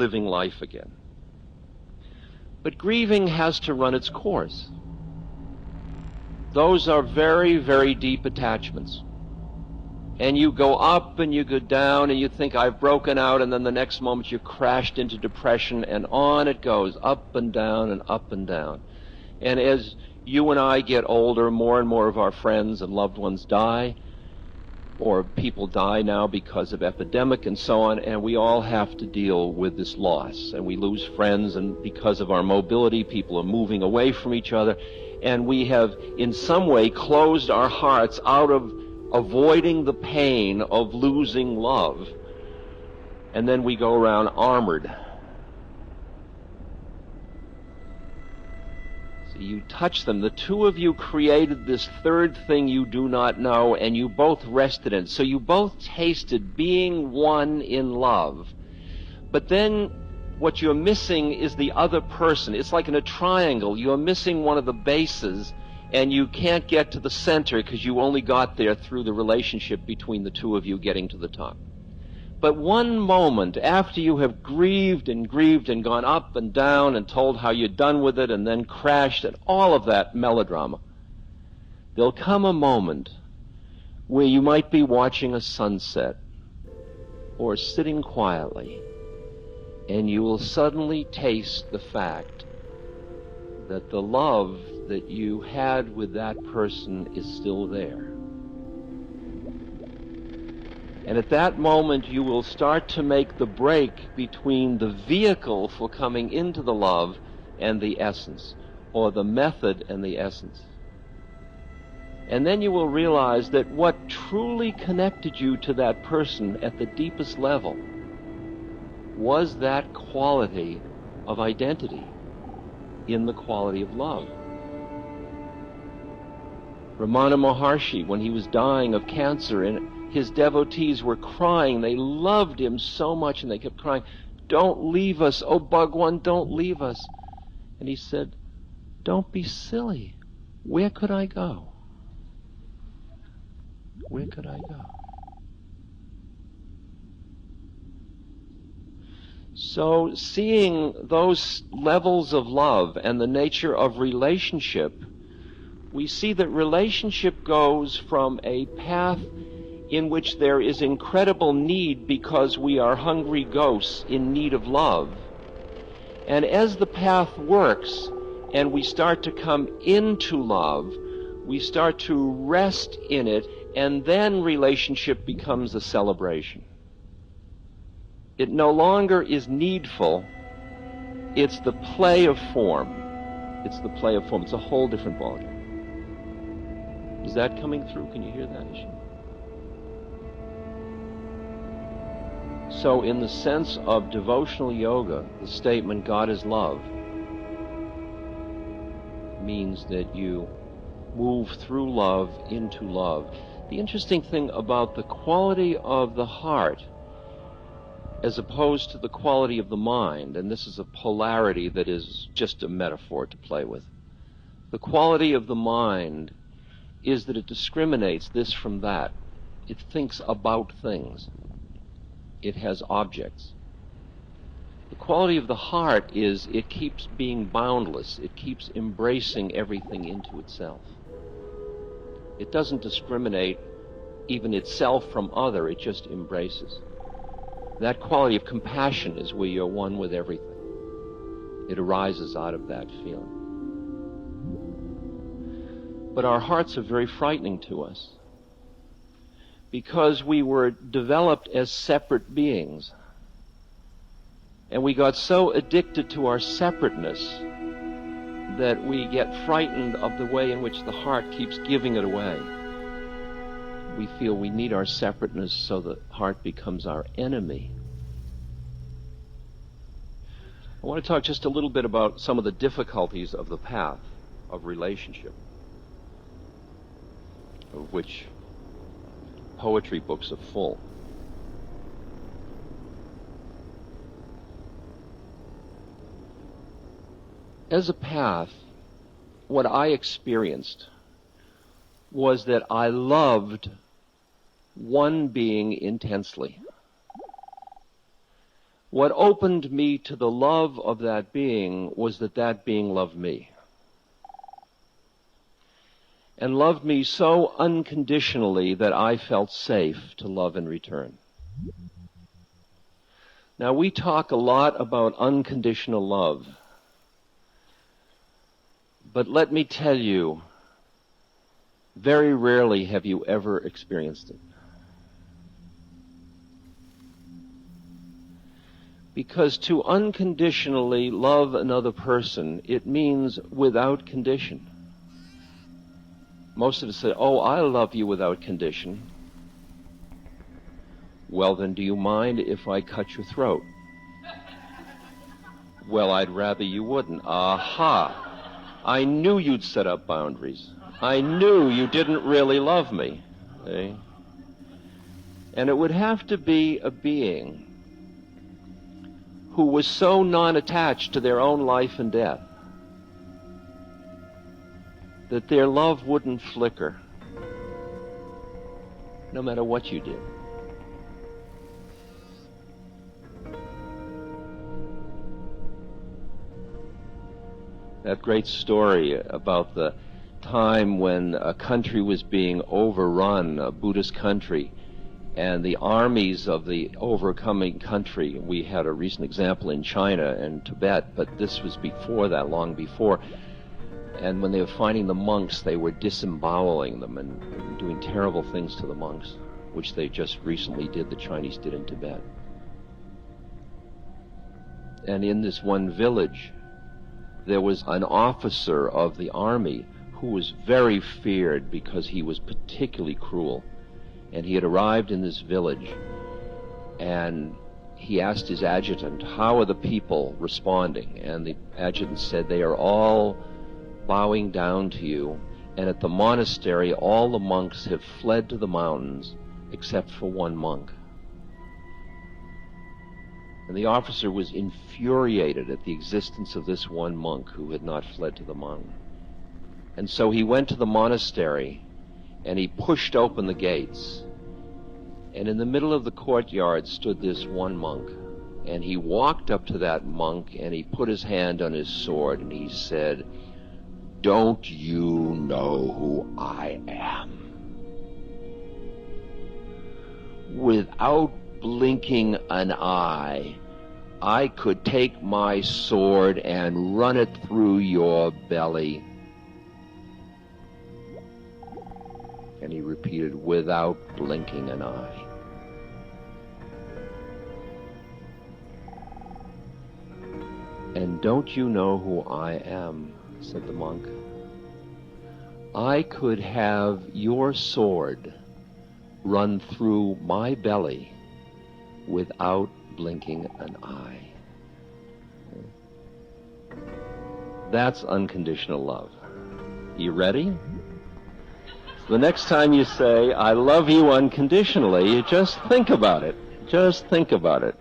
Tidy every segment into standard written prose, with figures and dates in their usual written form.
living life again. But grieving has to run its course. Those are very, very deep attachments. And you go up and you go down and you think, I've broken out, and then the next moment you're crashed into depression, and on it goes, up and down and up and down. And as you and I get older, more and more of our friends and loved ones die, or people die now because of epidemic and so on, and we all have to deal with this loss. And we lose friends, and because of our mobility, people are moving away from each other, and we have in some way closed our hearts out of avoiding the pain of losing love. And then we go around armored. So you touch them. The two of you created this third thing you do not know, and you both rested in it. So you both tasted being one in love. But then what you're missing is the other person. It's like in a triangle. You're missing one of the bases, and you can't get to the center because you only got there through the relationship between the two of you getting to the top. But one moment after you have grieved and gone up and down and told how you're done with it and then crashed and all of that melodrama, there'll come a moment where you might be watching a sunset or sitting quietly, and you will suddenly taste the fact that the love that you had with that person is still there. And at that moment, you will start to make the break between the vehicle for coming into the love and the essence, or the method and the essence. And then you will realize that what truly connected you to that person at the deepest level was that quality of identity in the quality of love. Ramana Maharshi, when he was dying of cancer, and his devotees were crying, they loved him so much, and they kept crying, "Don't leave us, oh Bhagwan, don't leave us." And he said, "Don't be silly. Where could I go? Where could I go?" So seeing those levels of love and the nature of relationship, we see that relationship goes from a path in which there is incredible need because we are hungry ghosts in need of love. And as the path works and we start to come into love, we start to rest in it, and then relationship becomes a celebration. It no longer is needful. It's the play of form. It's the play of form. It's a whole different ballgame. Is that coming through? Can you hear that, Ishi? So in the sense of devotional yoga, the statement, God is love, means that you move through love into love. The interesting thing about the quality of the heart as opposed to the quality of the mind, and this is a polarity that is just a metaphor to play with. The quality of the mind is that it discriminates this from that. It thinks about things. It has objects. The quality of the heart is it keeps being boundless. It keeps embracing everything into itself. It doesn't discriminate even itself from other. It just embraces. That quality of compassion is where you're one with everything. It arises out of that feeling. But our hearts are very frightening to us because we were developed as separate beings. And we got so addicted to our separateness that we get frightened of the way in which the heart keeps giving it away. We feel we need our separateness, so the heart becomes our enemy. I want to talk just a little bit about some of the difficulties of the path of relationship, of which poetry books are full. As a path, what I experienced was that I loved one being intensely. What opened me to the love of that being was that that being loved me. And loved me so unconditionally that I felt safe to love in return. Now, we talk a lot about unconditional love. But let me tell you, very rarely have you ever experienced it. Because to unconditionally love another person, it means without condition. Most of us say, oh, I love you without condition. Well, then do you mind if I cut your throat? Well, I'd rather you wouldn't. Aha! I knew you'd set up boundaries. I knew you didn't really love me. Okay? And it would have to be a being who was so non-attached to their own life and death that their love wouldn't flicker, no matter what you did. That great story about the time when a country was being overrun, a Buddhist country, and the armies of the overcoming country, we had a recent example in China and Tibet, but this was before that, long before, and when they were finding the monks, they were disemboweling them and doing terrible things to the monks, which they just recently did, the Chinese did in Tibet. And in this one village, there was an officer of the army who was very feared because he was particularly cruel. And he had arrived in this village, and he asked his adjutant, how are the people responding? And the adjutant said, they are all bowing down to you, and at the monastery all the monks have fled to the mountains except for one monk. And the officer was infuriated at the existence of this one monk who had not fled to the mountain. And so he went to the monastery and he pushed open the gates. And in the middle of the courtyard stood this one monk. And he walked up to that monk and he put his hand on his sword and he said, don't you know who I am? Without blinking an eye, I could take my sword and run it through your belly. And he repeated, without blinking an eye. And don't you know who I am? Said the monk. I could have your sword run through my belly without blinking an eye. That's unconditional love. You ready? The next time you say, I love you unconditionally, you just think about it. Just think about it.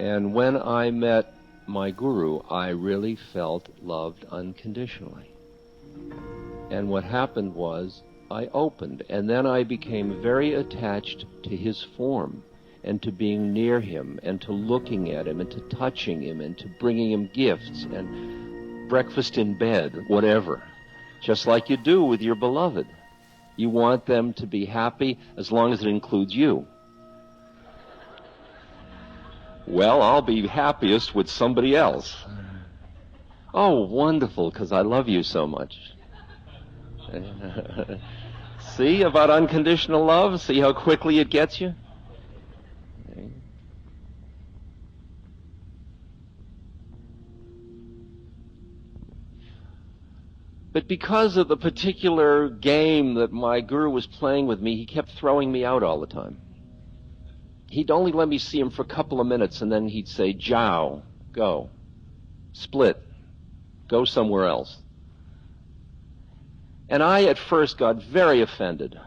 And when I met my guru, I really felt loved unconditionally. And what happened was, I opened, and then I became very attached to his form, and to being near him, and to looking at him, and to touching him, and to bringing him gifts, and breakfast in bed, whatever. Just like you do with your beloved. You want them to be happy as long as it includes you. Well, I'll be happiest with somebody else. Oh, wonderful, because I love you so much. See about unconditional love? See how quickly it gets you? But because of the particular game that my guru was playing with me, he kept throwing me out all the time. He'd only let me see him for a couple of minutes, and then he'd say, Jiao, go. Split. Go somewhere else. And I, at first, got very offended.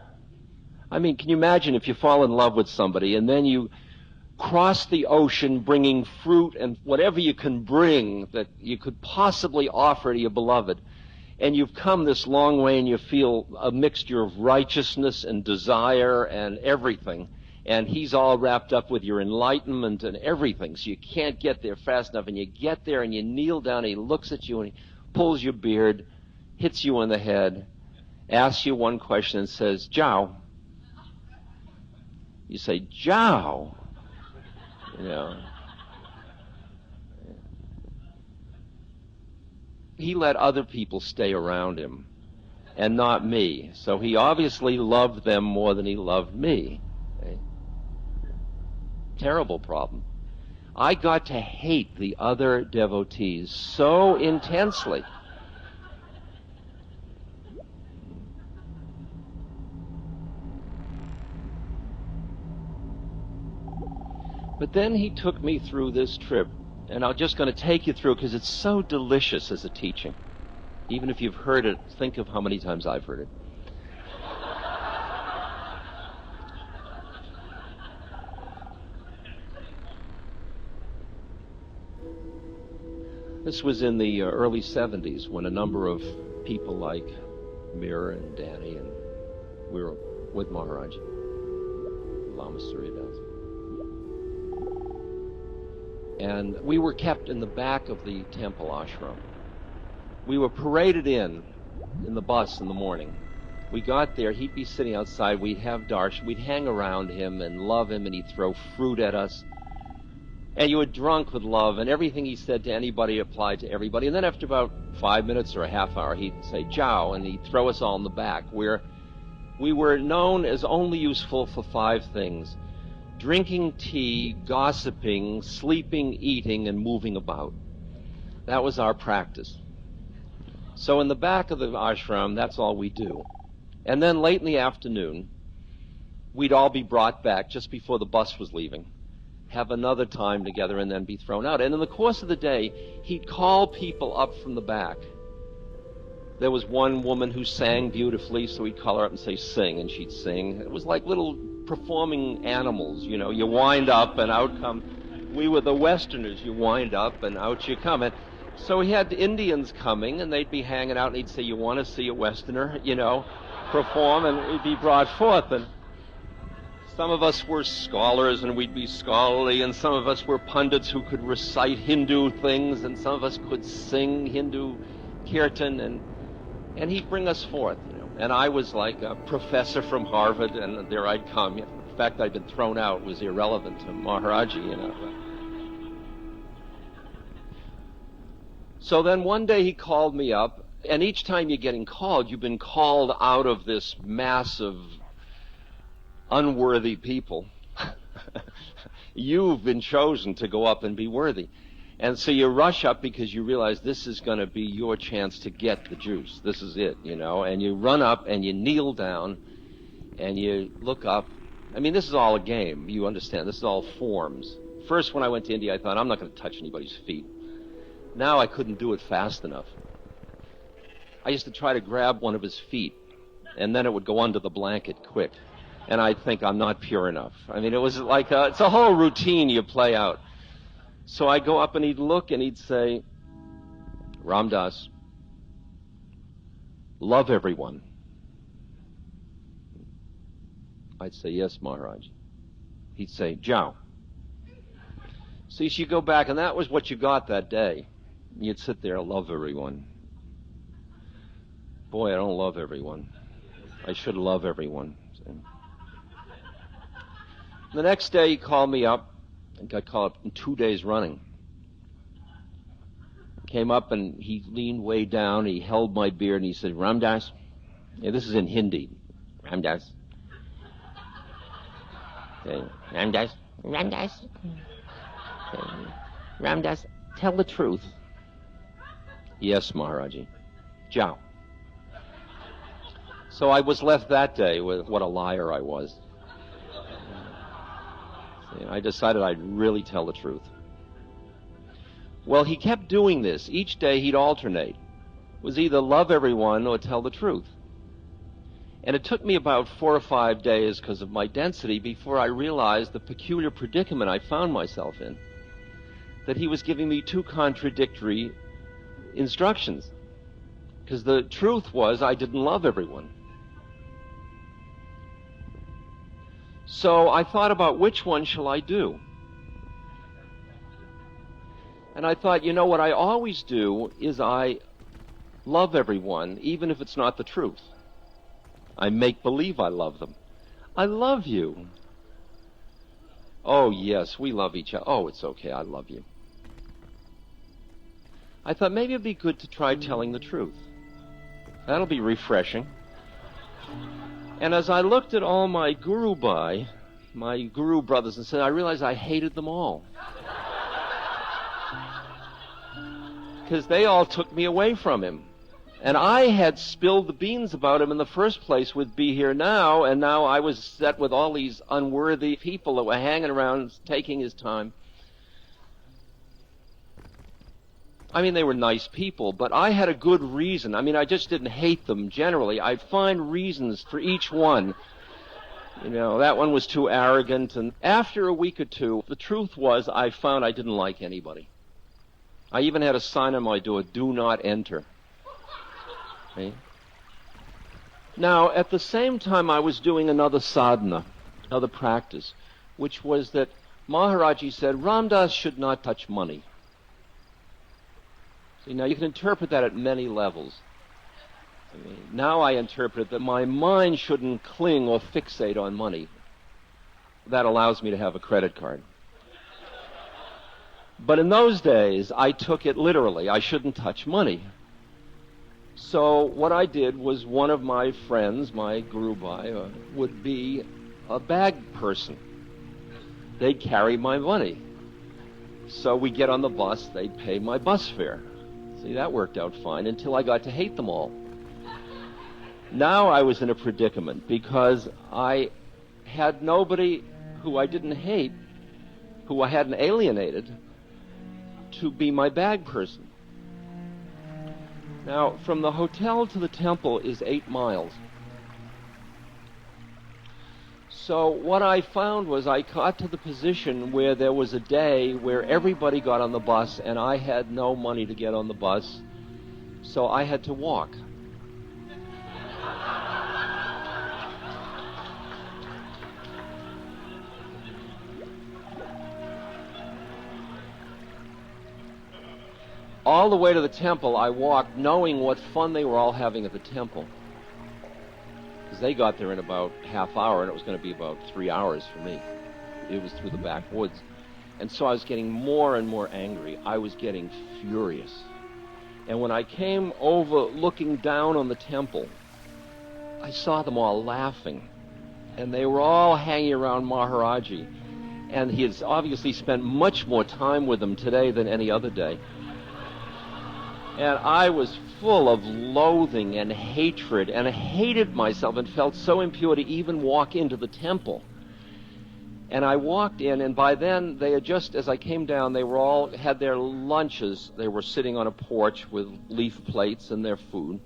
I mean, can you imagine if you fall in love with somebody, and then you cross the ocean bringing fruit and whatever you can bring that you could possibly offer to your beloved, and you've come this long way and you feel a mixture of righteousness and desire and everything, And he's all wrapped up with your enlightenment and everything, so you can't get there fast enough. And you get there and you kneel down and he looks at you and he pulls your beard, hits you on the head, asks you one question and says, "Jiao." You say, "Jiao." You know. He let other people stay around him and not me. So he obviously loved them more than he loved me. Okay? Terrible problem. I got to hate the other devotees so intensely. But then he took me through this trip, and I'm just going to take you through because it's so delicious as a teaching. Even if you've heard it, think of how many times I've heard it. This was in the early 70s when a number of people like Mira and Danny, and we were with Maharaj, Lama Suryadas. And we were kept in the back of the temple ashram. We were paraded in the bus in the morning. We got there, he'd be sitting outside, we'd have darshan, we'd hang around him and love him, and he'd throw fruit at us. And you were drunk with love, and everything he said to anybody applied to everybody. And then after about 5 minutes or a half hour, he'd say, "Jiao," and he'd throw us all in the back, where we were known as only useful for 5 things: drinking tea, gossiping, sleeping, eating, and moving about. That was our practice. So in the back of the ashram, that's all we do. And then late in the afternoon, we'd all be brought back just before the bus was leaving, have another time together, and then be thrown out. And in the course of the day, he'd call people up from the back. There was one woman who sang beautifully, so he'd call her up and say, "Sing," and she'd sing. It was like little performing animals, you know. You wind up and out come. We were the Westerners. You wind up and out you come. And so he had Indians coming, and they'd be hanging out, and he'd say, "You want to see a Westerner, you know, perform?" And we'd be brought forth. And some of us were scholars, and we'd be scholarly, and some of us were pundits who could recite Hindu things, and some of us could sing Hindu kirtan, and he'd bring us forth, you know. And I was like a professor from Harvard, and there I'd come. The fact I'd been thrown out was irrelevant to Maharaji, you know. So then one day he called me up, and each time you're getting called, you've been called out of this mass of unworthy people. You've been chosen to go up and be worthy. And so you rush up because you realize this is going to be your chance to get the juice. This is it, you know. And you run up and you kneel down and you look up. I mean, this is all a game. You understand. This is all forms. First, when I went to India, I thought, I'm not going to touch anybody's feet. Now I couldn't do it fast enough. I used to try to grab one of his feet, and then it would go under the blanket quick. And I'd think I'm not pure enough. I mean, it was like it's a whole routine you play out. So I'd go up and he'd look and he'd say, "Ram Das, love everyone." I'd say, "Yes, Maharaj." He'd say, "Jiao." So you go back, and that was what you got that day. You'd sit there, "Love everyone." Boy, I don't love everyone. I should love everyone. The next day he called me up. I got called up in 2 days running. Came up and he leaned way down, he held my beard and he said, "Ram Das," yeah, this is in Hindi, "Ram Das. Okay. Ram Das, Ram Das. Okay. Ram Das, tell the truth." "Yes, Maharaji." "Jiao." So I was left that day with what a liar I was. I decided I'd really tell the truth. Well, he kept doing this. Each day he'd alternate. It was either love everyone or tell the truth. And it took me about 4 or 5 days because of my density before I realized the peculiar predicament I found myself in. That he was giving me 2 contradictory instructions. Because the truth was I didn't love everyone. So I thought about which one shall I do. And I thought, you know, what I always do is I love everyone, even if it's not the truth. I make believe I love them. I love you. Oh, yes, we love each other. Oh, it's okay, I love you. I thought maybe it'd be good to try telling the truth. That'll be refreshing. And as I looked at all my guru brothers and sisters, I realized I hated them all. Because they all took me away from him. And I had spilled the beans about him in the first place with Be Here Now, and now I was set with all these unworthy people that were hanging around taking his time. I mean, they were nice people, but I had a good reason. I mean, I just didn't hate them generally. I'd find reasons for each one. You know, that one was too arrogant, and after a week or two, the truth was I found I didn't like anybody. I even had a sign on my door, "Do not enter." Okay? Now, at the same time, I was doing another sadhana, another practice, which was that Maharaji said Ram Dass should not touch money. See, now you can interpret that at many levels. I mean, now I interpret that my mind shouldn't cling or fixate on money. That allows me to have a credit card. But in those days, I took it literally. I shouldn't touch money. So what I did was one of my friends, my guru would be a bag person. They'd carry my money. So we get on the bus, they'd pay my bus fare. See, that worked out fine until I got to hate them all. Now I was in a predicament because I had nobody who I didn't hate, who I hadn't alienated, to be my bag person. Now, from the hotel to the temple is 8 miles. So what I found was I got to the position where there was a day where everybody got on the bus and I had no money to get on the bus, so I had to walk. All the way to the temple, I walked knowing what fun they were all having at the temple. Because they got there in about half hour, and it was going to be about 3 hours for me. It was through the backwoods. And so I was getting more and more angry. I was getting furious. And when I came over looking down on the temple, I saw them all laughing. And they were all hanging around Maharaji. And he has obviously spent much more time with them today than any other day. And I was full of loathing and hatred, and I hated myself and felt so impure to even walk into the temple. And I walked in, and by then, they had just, as I came down, they were all, had their lunches. They were sitting on a porch with leaf plates and their food.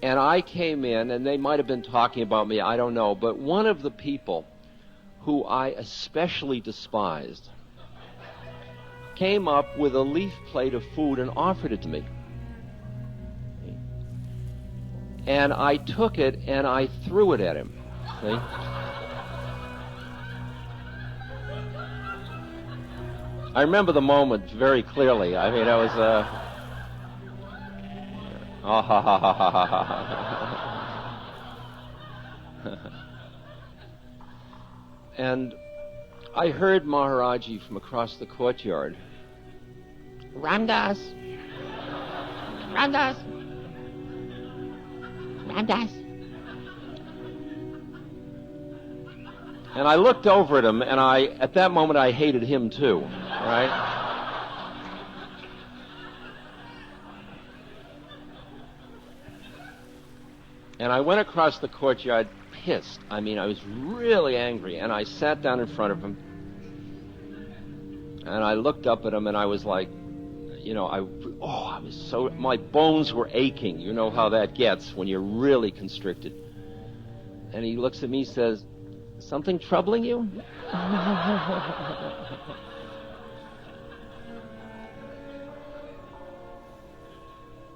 And I came in, and they might have been talking about me, I don't know, but one of the people who I especially despised came up with a leaf plate of food and offered it to me. And I took it and I threw it at him. See? I remember the moment very clearly. I mean, I was oh, ha, ha, ha, ha, ha, ha. And I heard Maharaji from across the courtyard. Ram Dass! Ram Dass! Ram Dass! And I looked over at him, and at that moment, I hated him too, right? And I went across the courtyard pissed. I mean, I was really angry, and I sat down in front of him, and I looked up at him, and I was like, you know, I was so, my bones were aching. You know how that gets when you're really constricted. And he looks at me and says, "Something troubling you?"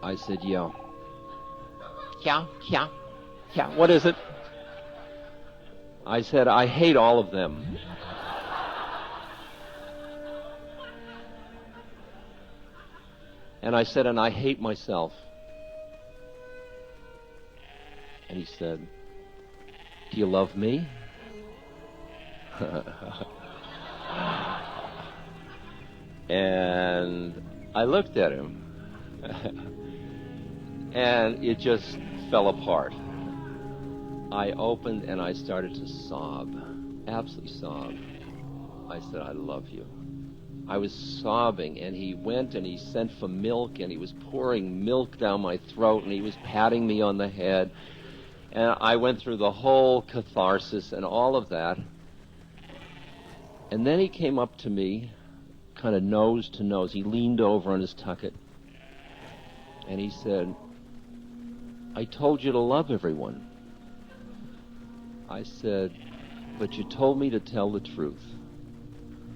I said, "Yeah." "Yeah, yeah, yeah, what is it?" I said, I hate all of them. And I said, and I hate myself. And he said, do you love me? And I looked at him, and it just fell apart. I opened and I started to sob, absolutely sob. I said, I love you. I was sobbing, and he went and he sent for milk, and he was pouring milk down my throat, and he was patting me on the head. And I went through the whole catharsis and all of that. And then he came up to me, kind of nose to nose. He leaned over on his tucket, and he said, I told you to love everyone. I said, but you told me to tell the truth.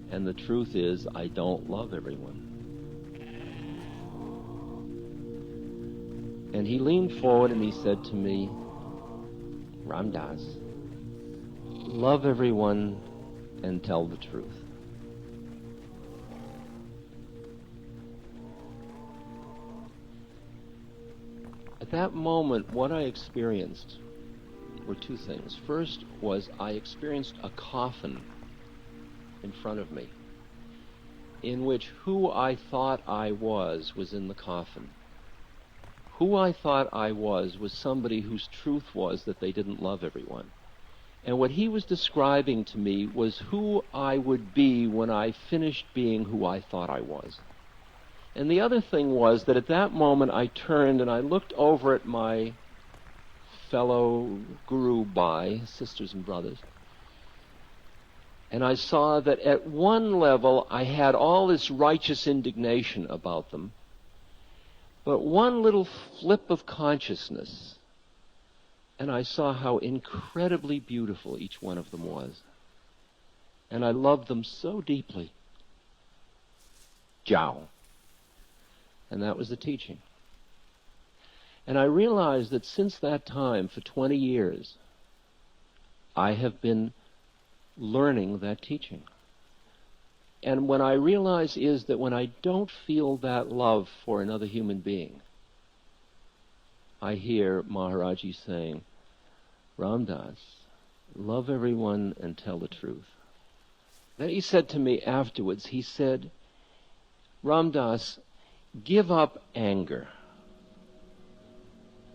And the truth is, I don't love everyone. And he leaned forward and he said to me, Ram Dass, love everyone and tell the truth. At that moment, what I experienced were two things. First was I experienced a coffin in front of me, in which who I thought I was in the coffin. Who I thought I was somebody whose truth was that they didn't love everyone. And what he was describing to me was who I would be when I finished being who I thought I was. And the other thing was that at that moment I turned and I looked over at my fellow Guru Bhai, sisters and brothers, and I saw that at one level I had all this righteous indignation about them, but one little flip of consciousness, and I saw how incredibly beautiful each one of them was. And I loved them so deeply. Jiao. And that was the teaching. And I realized that since that time, for 20 years, I have been learning that teaching. And what I realize is that when I don't feel that love for another human being, I hear Maharaji saying, Ram Dass, love everyone and tell the truth. Then he said to me afterwards, he said, Ram Dass, give up anger,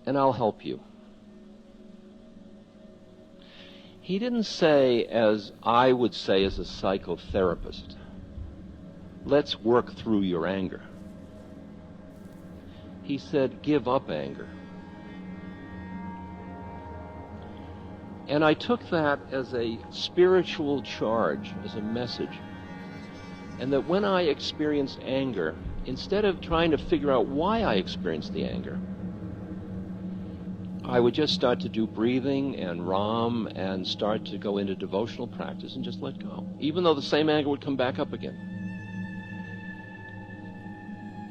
and I'll help you. He didn't say, as I would say as a psychotherapist, let's work through your anger. He said, give up anger. And I took that as a spiritual charge, as a message. And that when I experienced anger, instead of trying to figure out why I experienced the anger, I would just start to do breathing and Ram and start to go into devotional practice and just let go, even though the same anger would come back up again.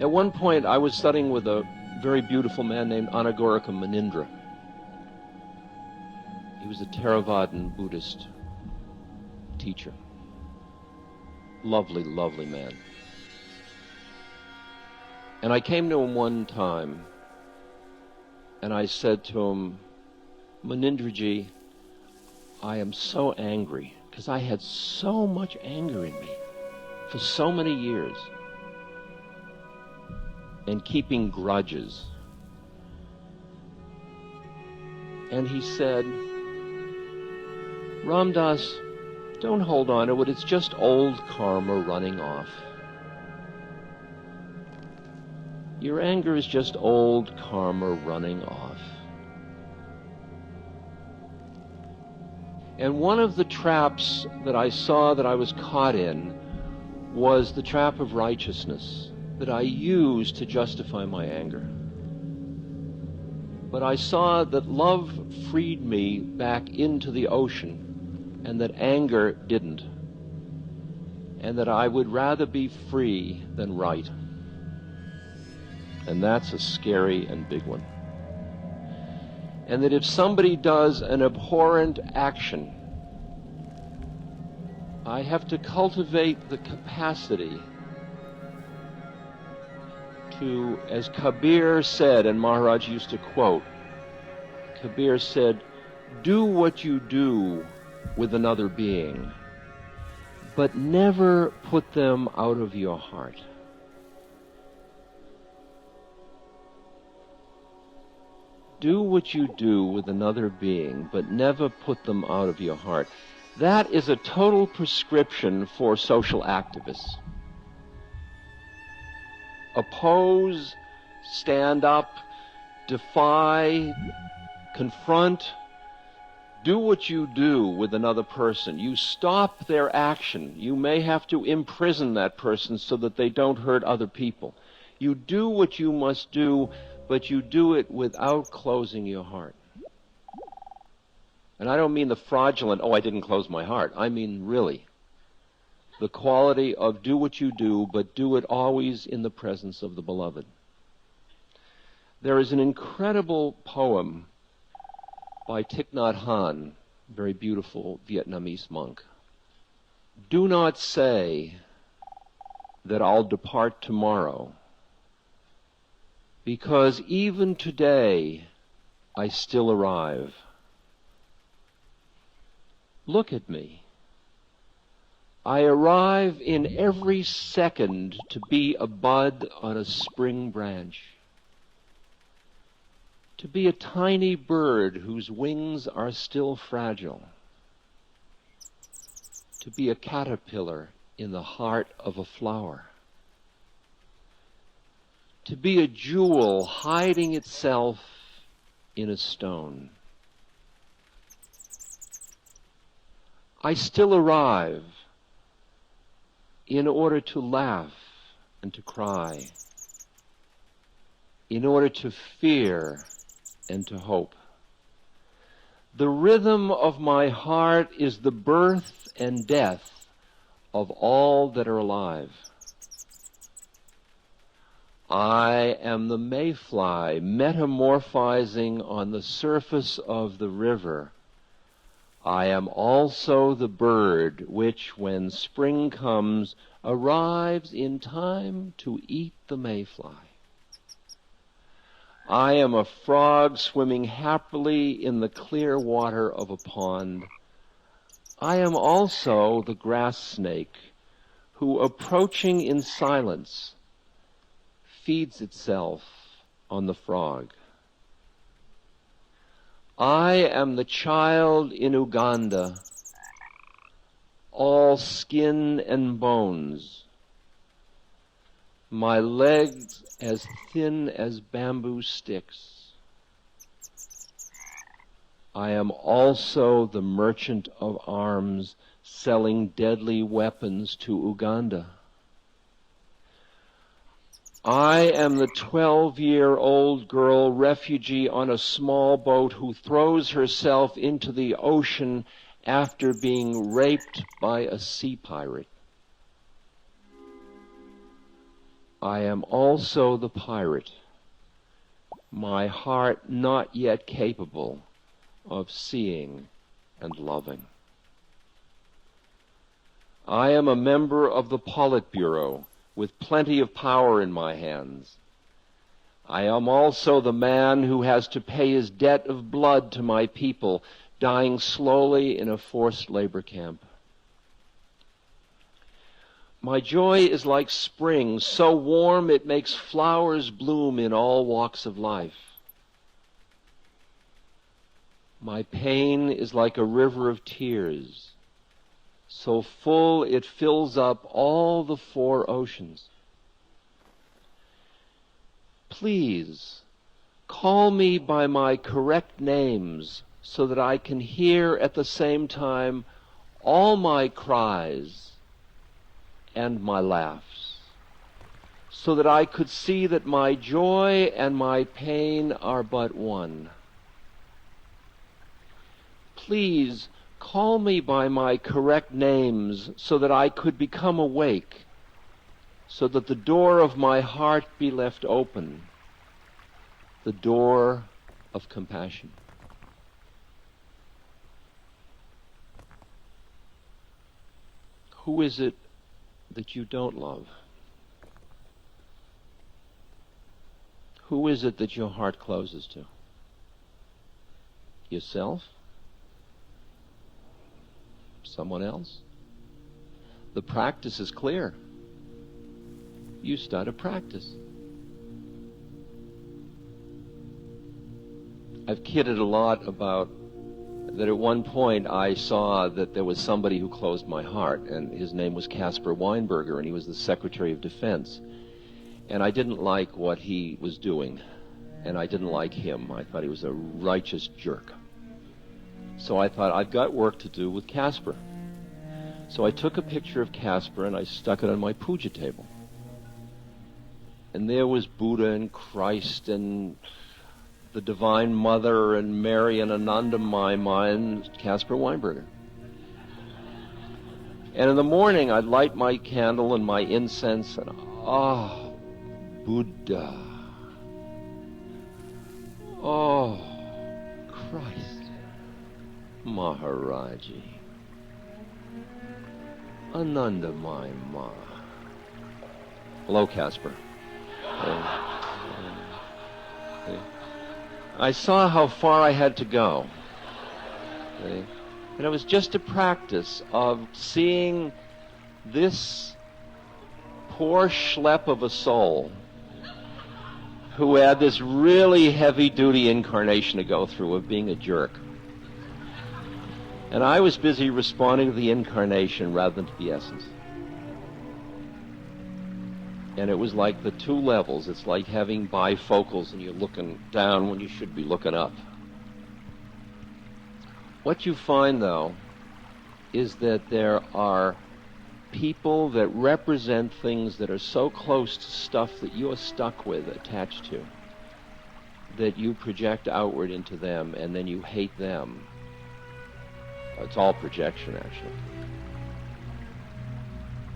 At one point, I was studying with a very beautiful man named Anagorika Munindra. He was a Theravadan Buddhist teacher. Lovely, lovely man. And I came to him one time, and I said to him, Munindraji, I am so angry, because I had so much anger in me for so many years, and keeping grudges. And he said, Ram Dass, don't hold on to it. It's just old karma running off. Your anger is just old karma running off. And one of the traps that I saw that I was caught in was the trap of righteousness that I used to justify my anger. But I saw that love freed me back into the ocean, and that anger didn't, and that I would rather be free than right. And that's a scary and big one. And that if somebody does an abhorrent action, I have to cultivate the capacity to, as Kabir said, and Maharaj used to quote, Kabir said, do what you do with another being, but never put them out of your heart. Do what you do with another being, but never put them out of your heart. That is a total prescription for social activists. Oppose, stand up, defy, confront. Do what you do with another person. You stop their action. You may have to imprison that person so that they don't hurt other people. You do what you must do, but you do it without closing your heart. And I don't mean the fraudulent, oh, I didn't close my heart. I mean really. The quality of do what you do, but do it always in the presence of the beloved. There is an incredible poem by Thich Nhat Hanh, very beautiful Vietnamese monk. Do not say that I'll depart tomorrow, because even today I still arrive. Look at me. I arrive in every second to be a bud on a spring branch, to be a tiny bird whose wings are still fragile, to be a caterpillar in the heart of a flower, to be a jewel hiding itself in a stone. I still arrive in order to laugh and to cry, in order to fear and to hope. The rhythm of my heart is the birth and death of all that are alive. I am the mayfly metamorphizing on the surface of the river. I am also the bird which, when spring comes, arrives in time to eat the mayfly. I am a frog swimming happily in the clear water of a pond. I am also the grass snake who, approaching in silence, feeds itself on the frog. I am the child in Uganda, all skin and bones, my legs as thin as bamboo sticks. I am also the merchant of arms selling deadly weapons to Uganda. I am the 12-year-old girl refugee on a small boat who throws herself into the ocean after being raped by a sea pirate. I am also the pirate, my heart not yet capable of seeing and loving. I am a member of the Politburo, with plenty of power in my hands. I am also the man who has to pay his debt of blood to my people, dying slowly in a forced labor camp. My joy is like spring, so warm it makes flowers bloom in all walks of life. My pain is like a river of tears, so full it fills up all the 4 oceans. Please, call me by my correct names so that I can hear at the same time all my cries and my laughs, so that I could see that my joy and my pain are but one. Please, call me by my correct names so that I could become awake, so that the door of my heart be left open, the door of compassion. Who is it that you don't love? Who is it that your heart closes to? Yourself? Someone else? The practice is clear. You start a practice. I've kidded a lot about that at one point I saw that there was somebody who closed my heart, and his name was Caspar Weinberger, and he was the Secretary of Defense. And I didn't like what he was doing, and I didn't like him. I thought he was a righteous jerk. So I thought, I've got work to do with Caspar. So I took a picture of Caspar and I stuck it on my puja table. And there was Buddha and Christ and the Divine Mother and Mary and Anandamayi and Caspar Weinberger. And in the morning, I'd light my candle and my incense, and Buddha. Oh, Christ. Maharaji. Anandamayi Ma. Hello, Caspar. I saw how far I had to go. And it was just a practice of seeing this poor schlep of a soul who had this really heavy-duty incarnation to go through of being a jerk. And I was busy responding to the incarnation rather than to the essence. And it was like the two levels. It's like having bifocals and you're looking down when you should be looking up. What you find, though, is that there are people that represent things that are so close to stuff that you're stuck with, attached to, that you project outward into them and then you hate them. It's all projection, actually.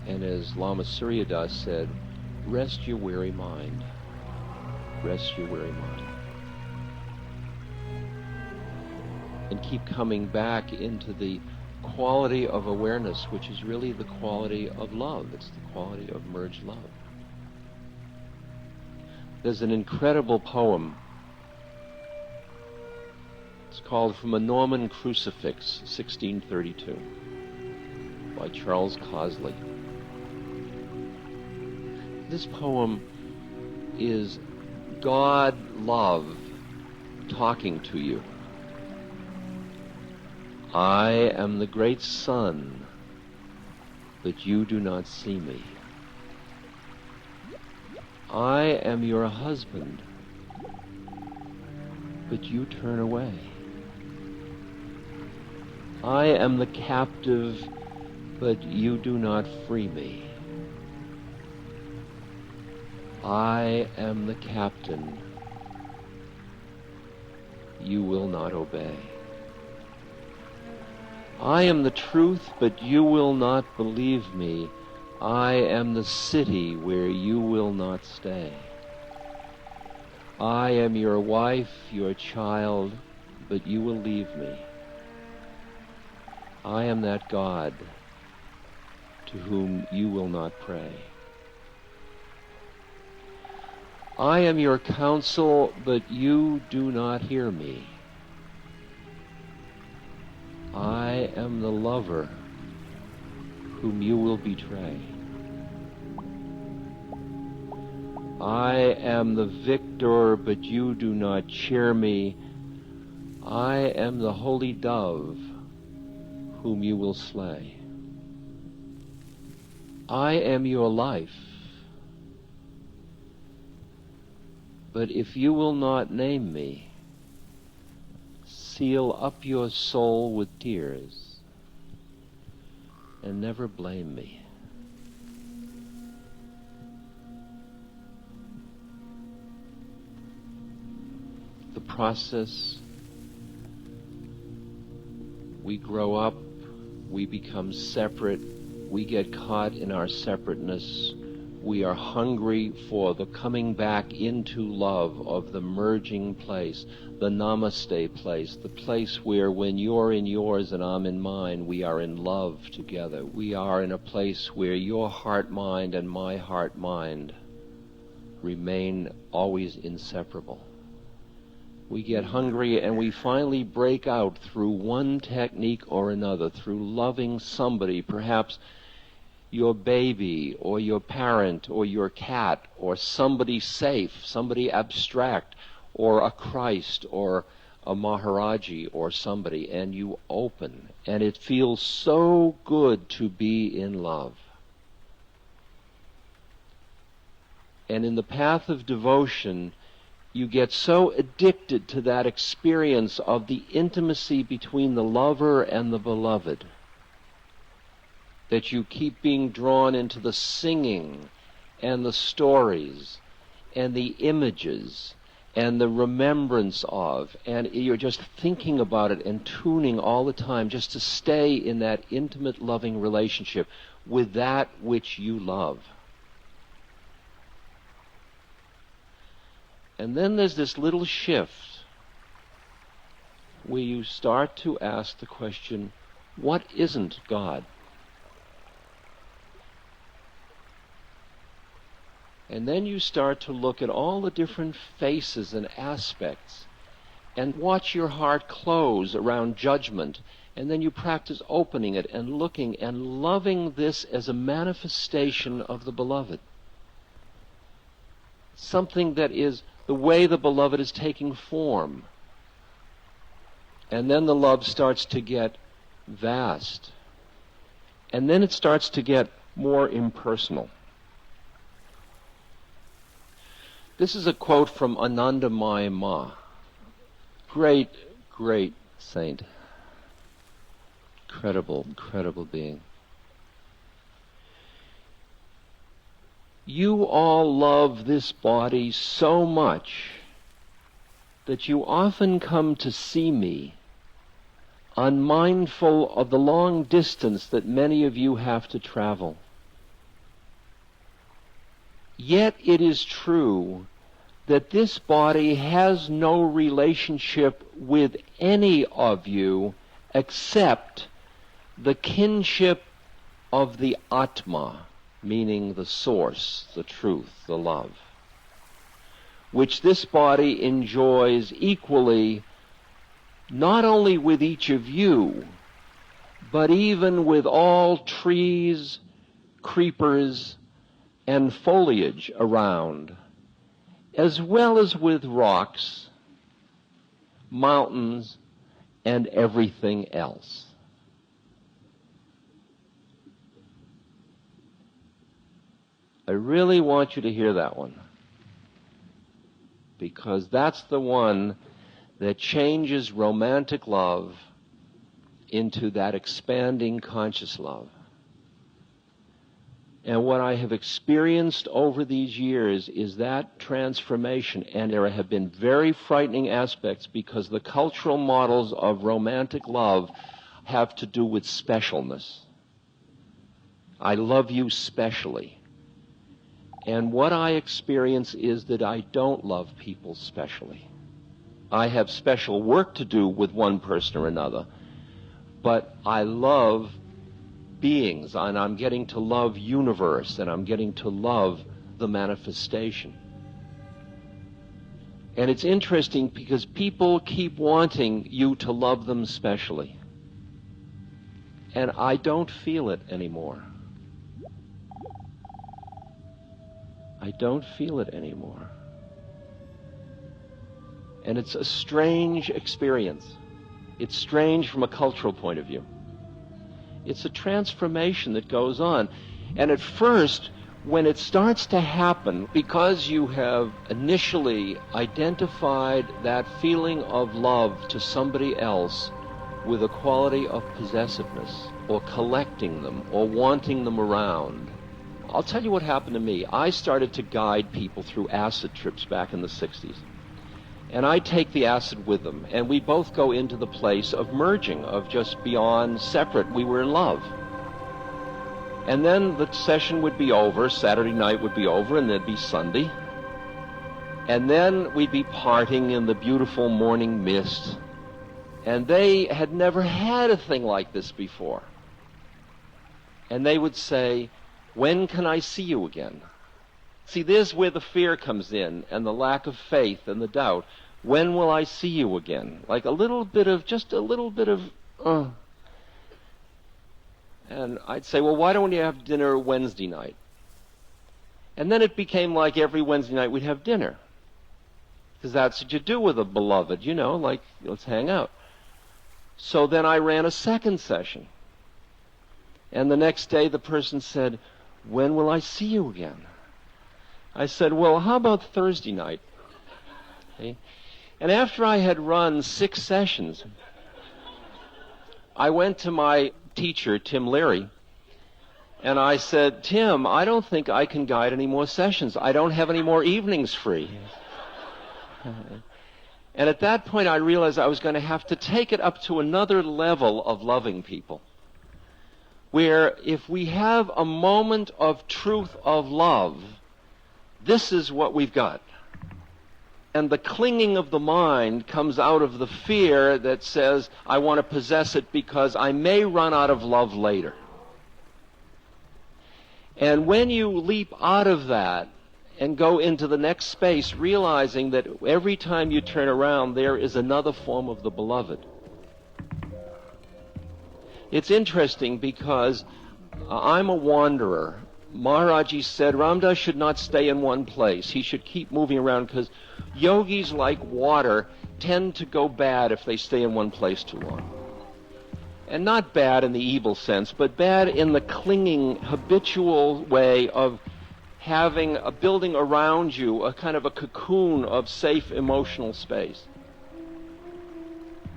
And as Lama Surya Das said, rest your weary mind. Rest your weary mind. And keep coming back into the quality of awareness, which is really the quality of love. It's the quality of merged love. There's an incredible poem. It's called From a Norman Crucifix, 1632, by Charles Cosley. This poem is God love talking to you. I am the great sun, but you do not see me. I am your husband, but you turn away. I am the captive, but you do not free me. I am the captain. You will not obey. I am the truth, but you will not believe me. I am the city where you will not stay. I am your wife, your child, but you will leave me. I am that God to whom you will not pray. I am your counsel, but you do not hear me. I am the lover whom you will betray. I am the victor, but you do not cheer me. I am the holy dove whom you will slay. I am your life, but if you will not name me, seal up your soul with tears and never blame me. The process, we grow up, we become separate, we get caught in our separateness, We are hungry for the coming back into love of the merging place, the namaste place, the place where when you're in yours and I'm in mine, we are in love together. We are in a place where your heart-mind and my heart-mind remain always inseparable. We get hungry and we finally break out through one technique or another, through loving somebody, perhaps your baby or your parent or your cat or somebody safe, somebody abstract, or a Christ or a Maharaji or somebody, and you open, and it feels so good to be in love. And in the path of devotion, you get so addicted to that experience of the intimacy between the lover and the beloved that you keep being drawn into the singing and the stories and the images and the remembrance of, and you're just thinking about it and tuning all the time just to stay in that intimate, loving relationship with that which you love. And then there's this little shift where you start to ask the question, what isn't God? And then you start to look at all the different faces and aspects and watch your heart close around judgment. And then you practice opening it and looking and loving this as a manifestation of the beloved. Something that is the way the beloved is taking form. And then the love starts to get vast. And then it starts to get more impersonal. This is a quote from Anandamayi Ma. Great, great saint. Incredible, incredible being. You all love this body so much that you often come to see me, unmindful of the long distance that many of you have to travel. Yet it is true that this body has no relationship with any of you except the kinship of the Atma, meaning the source, the truth, the love, which this body enjoys equally not only with each of you, but even with all trees, creepers, and foliage around, as well as with rocks, mountains, and everything else. I really want you to hear that one, because that's the one that changes romantic love into that expanding conscious love. And what I have experienced over these years is that transformation, and there have been very frightening aspects because the cultural models of romantic love have to do with specialness. I love you specially. And what I experience is that I don't love people specially. I have special work to do with one person or another, but I love beings, and I'm getting to love universe, and I'm getting to love the manifestation. And it's interesting because people keep wanting you to love them specially. And I don't feel it anymore. I don't feel it anymore. And it's a strange experience. It's strange from a cultural point of view. It's a transformation that goes on. And at first, when it starts to happen, because you have initially identified that feeling of love to somebody else with a quality of possessiveness, or collecting them, or wanting them around, I'll tell you what happened to me. I started to guide people through acid trips back in the 60s. And I take the acid with them, and we both go into the place of merging, of just beyond separate. We were in love. And then the session would be over, Saturday night would be over, and there'd be Sunday. And then we'd be parting in the beautiful morning mist. And they had never had a thing like this before. And they would say, "When can I see you again?" See, there's where the fear comes in, and the lack of faith and the doubt. When will I see you again? Like just a little bit of, And I'd say, "Well, why don't you have dinner Wednesday night?" And then it became like every Wednesday night we'd have dinner. Because that's what you do with a beloved, like, let's hang out. So then I ran a second session. And the next day the person said, "When will I see you again?" I said, "Well, how about Thursday night?" Okay? And after I had run 6 sessions, I went to my teacher, Tim Leary, and I said, "Tim, I don't think I can guide any more sessions. I don't have any more evenings free." And at that point I realized I was going to have to take it up to another level of loving people, where if we have a moment of truth of love, this is what we've got. And the clinging of the mind comes out of the fear that says, I want to possess it because I may run out of love later. And when you leap out of that and go into the next space, realizing that every time you turn around, there is another form of the beloved. It's interesting because I'm a wanderer. Maharaji said Ramdas should not stay in one place. He should keep moving around because yogis, like water, tend to go bad if they stay in one place too long. And not bad in the evil sense, but bad in the clinging, habitual way of having a building around you, a kind of a cocoon of safe emotional space.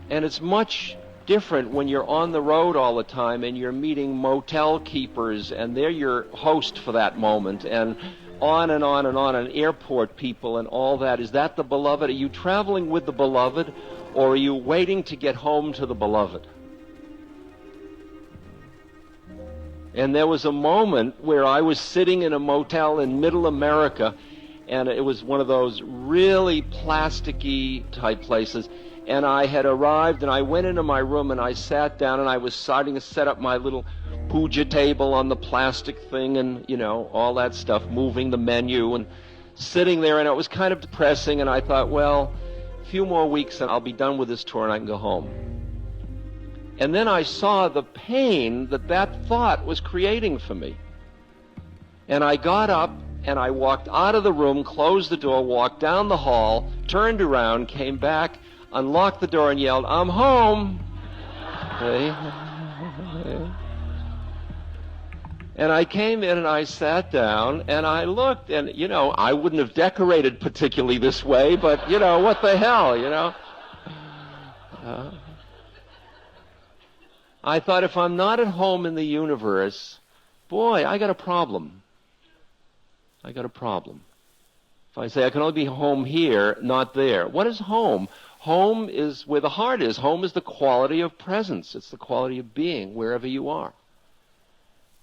And it's much different when you're on the road all the time and you're meeting motel keepers and they're your host for that moment, and on and on and on, and airport people and all that. Is that the beloved? Are you traveling with the beloved, or are you waiting to get home to the beloved? And there was a moment where I was sitting in a motel in middle America, and it was one of those really plasticky type places, and I had arrived, and I went into my room, and I sat down, and I was starting to set up my little puja table on the plastic thing, and, all that stuff, moving the menu, and sitting there, and it was kind of depressing, and I thought, well, a few more weeks, and I'll be done with this tour, and I can go home. And then I saw the pain that thought was creating for me. And I got up, and I walked out of the room, closed the door, walked down the hall, turned around, came back, unlocked the door, and yelled, "I'm home!" Okay. And I came in, and I sat down, and I looked, and, I wouldn't have decorated particularly this way, but, what the hell, I thought, if I'm not at home in the universe, boy, I got a problem. If I say I can only be home here, not there. What is home? Home is where the heart is. Home is the quality of presence. It's the quality of being wherever you are.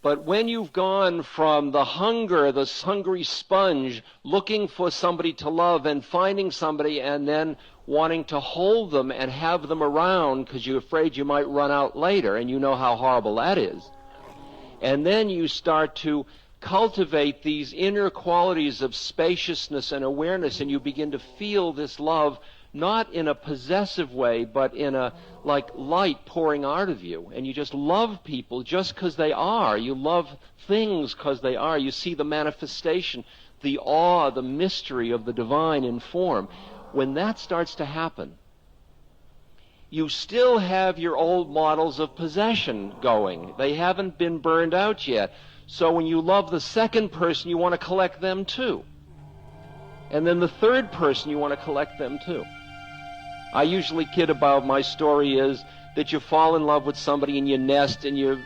But when you've gone from the hungry sponge, looking for somebody to love and finding somebody and then wanting to hold them and have them around because you're afraid you might run out later, and you know how horrible that is. And then you start to cultivate these inner qualities of spaciousness and awareness, and you begin to feel this love, not in a possessive way, but in a, like, light pouring out of you. And you just love people just because they are. You love things because they are. You see the manifestation, the awe, the mystery of the divine in form. When that starts to happen, you still have your old models of possession going. They haven't been burned out yet. So when you love the second person, you want to collect them too. And then the third person, you want to collect them too. I usually kid about my story is that you fall in love with somebody and you nest, and you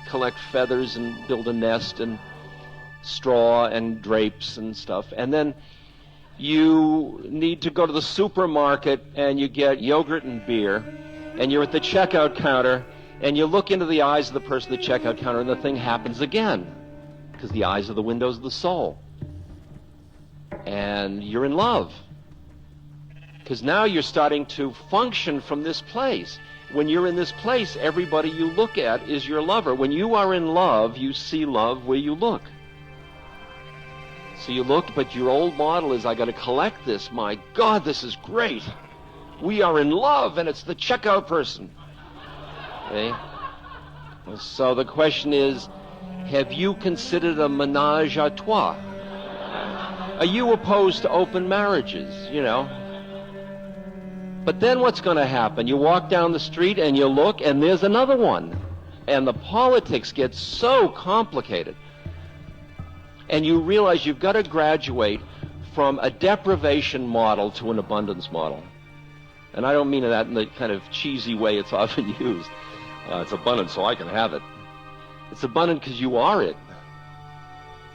collect feathers and build a nest and straw and drapes and stuff. And then you need to go to the supermarket and you get yogurt and beer, and you're at the checkout counter And you look into the eyes of the person at the checkout counter, and the thing happens again, because the eyes are the windows of the soul. And you're in love, because now you're starting to function from this place. When you're in this place, everybody you look at is your lover. When you are in love, you see love where you look. So you look, but your old model is, I got to collect this. My God, this is great. We are in love, and it's the checkout person. Okay? So the question is, have you considered a ménage à trois? Are you opposed to open marriages, you know? But then what's going to happen? You walk down the street and you look, and there's another one. And the politics get so complicated. And you realize you've got to graduate from a deprivation model to an abundance model. And I don't mean that in the kind of cheesy way it's often used. It's abundant so I can have it. It's abundant because you are it.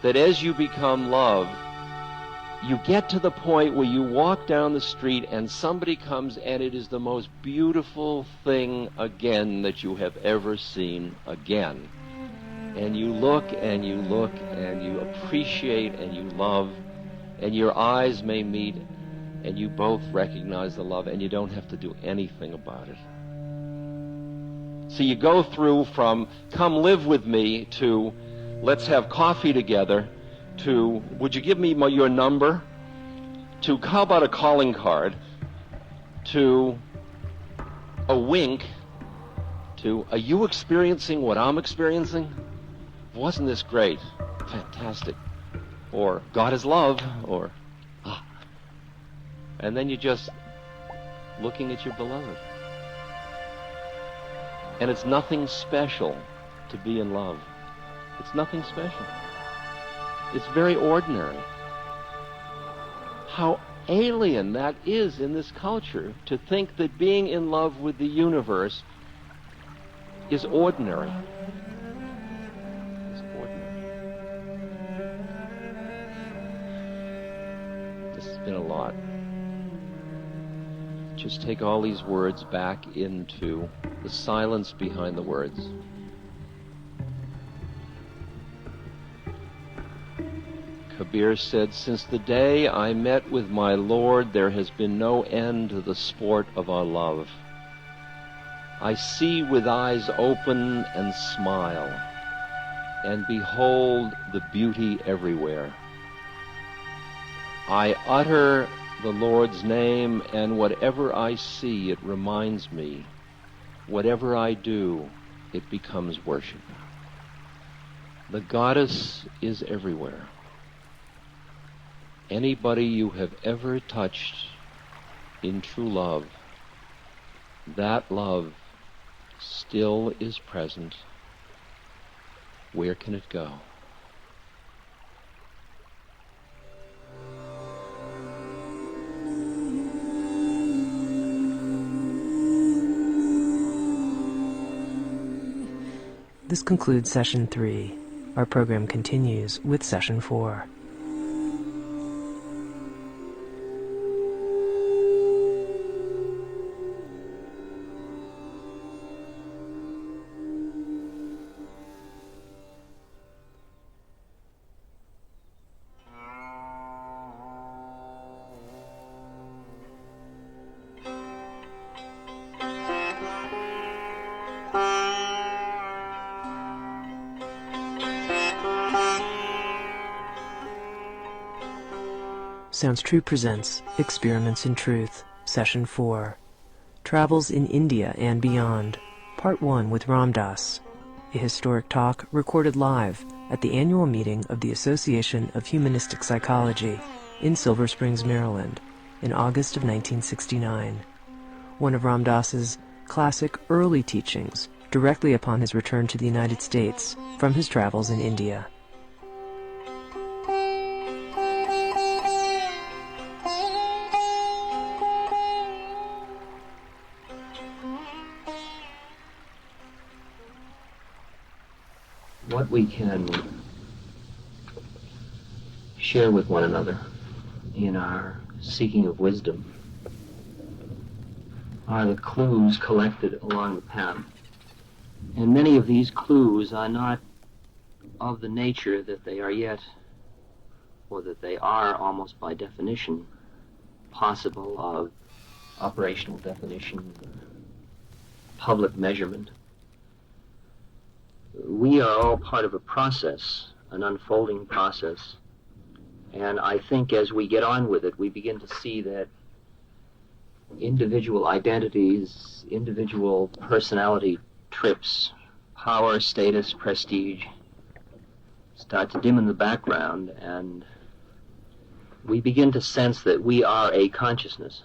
That as you become love, you get to the point where you walk down the street and somebody comes and it is the most beautiful thing again that you have ever seen again. And you look and you look and you appreciate and you love, and your eyes may meet and you both recognize the love, and you don't have to do anything about it. So you go through from come live with me to let's have coffee together to would you give me your number to how about a calling card to a wink to are you experiencing what I'm experiencing? Wasn't this great? Fantastic. Or God is love, or and then you're just looking at your beloved. And it's nothing special to be in love. It's nothing special. It's very ordinary. How alien that is in this culture to think that being in love with the universe is ordinary. It's ordinary. This has been a lot. Just take all these words back into the silence behind the words. Kabir said, "Since the day I met with my Lord, there has been no end to the sport of our love. I see with eyes open and smile, and behold the beauty everywhere. I utter the Lord's name, and whatever I see, it reminds me. Whatever I do, it becomes worship. The goddess is everywhere. Anybody you have ever touched in true love, that love still is present. Where can it go?" This concludes Session 3. Our program continues with Session 4. Sounds True presents Experiments in Truth, Session 4, Travels in India and Beyond, Part 1 with Ram Dass, a historic talk recorded live at the annual meeting of the Association of Humanistic Psychology in Silver Springs, Maryland, in August of 1969, one of Ram Dass's classic early teachings directly upon his return to the United States from his travels in India. What we can share with one another in our seeking of wisdom are the clues collected along the path And many of these clues are not of the nature that they are yet, or that they are almost by definition, possible of operational definition, public measurement. We are all part of a process, an unfolding process, and I think as we get on with it, we begin to see that individual identities, individual personality trips, power, status, prestige, start to dim in the background, and we begin to sense that we are a consciousness,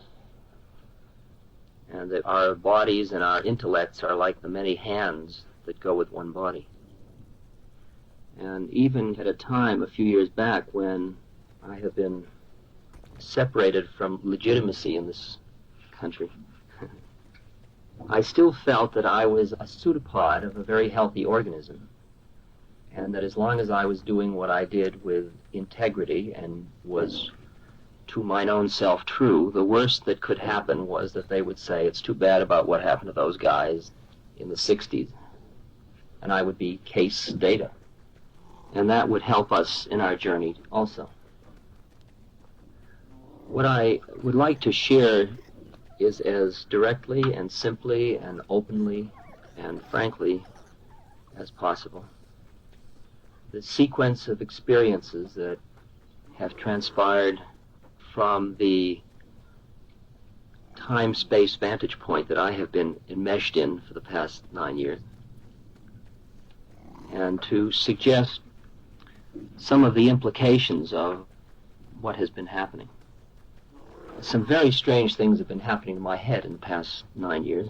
and that our bodies and our intellects are like the many hands that go with one body. And even at a time a few years back when I have been separated from legitimacy in this country, I still felt that I was a pseudopod of a very healthy organism, and that as long as I was doing what I did with integrity and was to mine own self true, the worst that could happen was that they would say, it's too bad about what happened to those guys in the 60s, and I would be case data. And that would help us in our journey also. What I would like to share is as directly and simply and openly and frankly as possible the sequence of experiences that have transpired from the time-space vantage point that I have been enmeshed in for the past 9 years, and to suggest some of the implications of what has been happening. Some very strange things have been happening in my head in the past 9 years,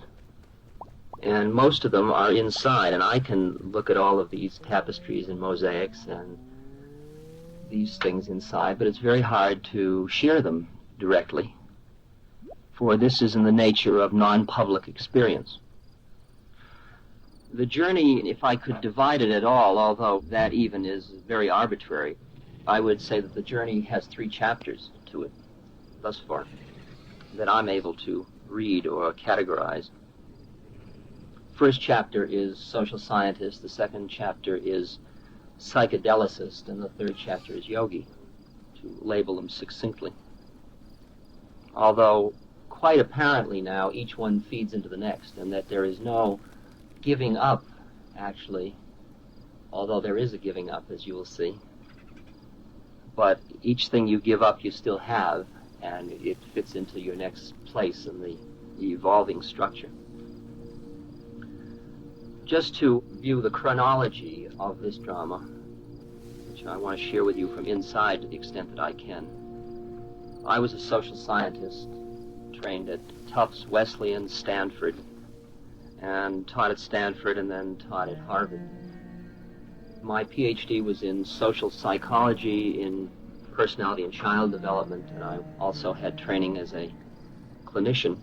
and most of them are inside, and I can look at all of these tapestries and mosaics and these things inside, but it's very hard to share them directly, for this is in the nature of non-public experience. The journey, if I could divide it at all, although that even is very arbitrary, I would say that the journey has 3 chapters to it thus far that I'm able to read or categorize. First chapter is social scientist, the second chapter is psychedelicist, and the third chapter is yogi, to label them succinctly. Although quite apparently now each one feeds into the next, and that there is no giving up, actually, although there is a giving up, as you will see. But each thing you give up you still have, and it fits into your next place in the evolving structure. Just to view the chronology of this drama, which I want to share with you from inside to the extent that I can. I was a social scientist, trained at Tufts, Wesleyan, Stanford, and taught at Stanford and then taught at Harvard. My PhD was in social psychology, in personality and child development, and I also had training as a clinician,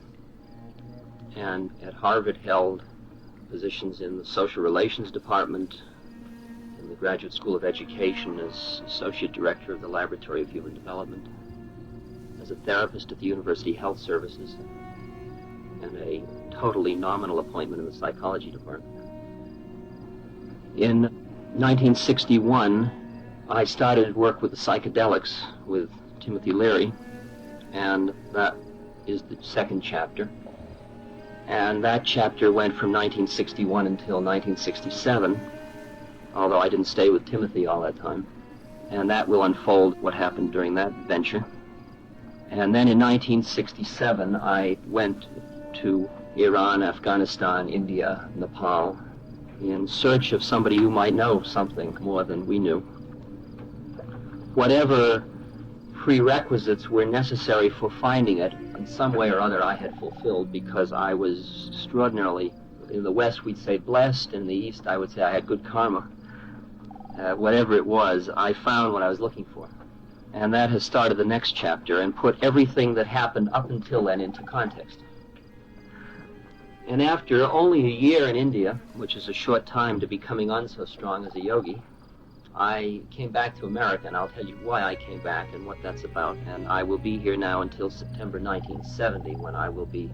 and at Harvard held positions in the social relations department, in the Graduate School of Education as associate director of the Laboratory of Human Development, as a therapist at the University Health Services, and a totally nominal appointment in the psychology department. In 1961, I started work with the psychedelics with Timothy Leary, and that is the second chapter. And that chapter went from 1961 until 1967, although I didn't stay with Timothy all that time. And that will unfold what happened during that venture. And then in 1967, I went to Iran, Afghanistan, India, Nepal, in search of somebody who might know something more than we knew. Whatever prerequisites were necessary for finding it, in some way or other I had fulfilled, because I was extraordinarily, in the West we'd say blessed, in the East I would say I had good karma. Whatever it was, I found what I was looking for. And that has started the next chapter and put everything that happened up until then into context. And after only a year in India, which is a short time to be coming on so strong as a yogi, I came back to America, and I'll tell you why I came back and what that's about. And I will be here now until September 1970, when I will be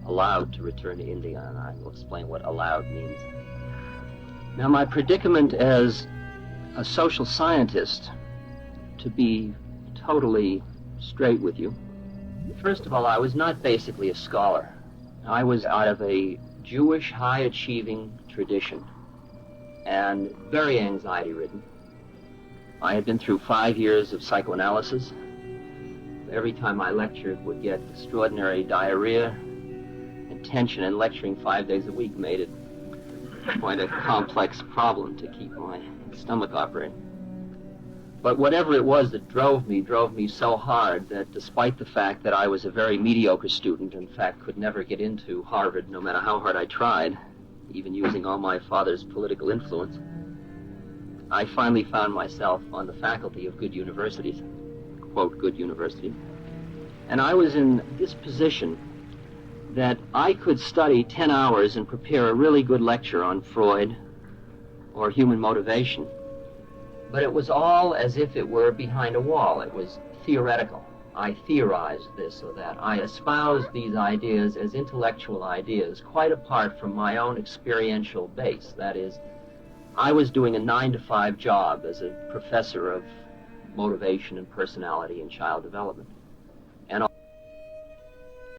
allowed to return to India, and I will explain what allowed means. Now, my predicament as a social scientist, to be totally straight with you, first of all, I was not basically a scholar. I was out of a Jewish high-achieving tradition and very anxiety-ridden. I had been through 5 years of psychoanalysis. Every time I lectured would get extraordinary diarrhea and tension, and lecturing 5 days a week made it quite a complex problem to keep my stomach operating. But whatever it was that drove me so hard that despite the fact that I was a very mediocre student, in fact could never get into Harvard no matter how hard I tried, even using all my father's political influence, I finally found myself on the faculty of good universities, quote, good universities. And I was in this position that I could study 10 hours and prepare a really good lecture on Freud or human motivation. But it was all as if it were behind a wall. It was theoretical. I theorized this or that. I espoused these ideas as intellectual ideas, quite apart from my own experiential base. That is, I was doing a 9-to-5 job as a professor of motivation and personality and child development.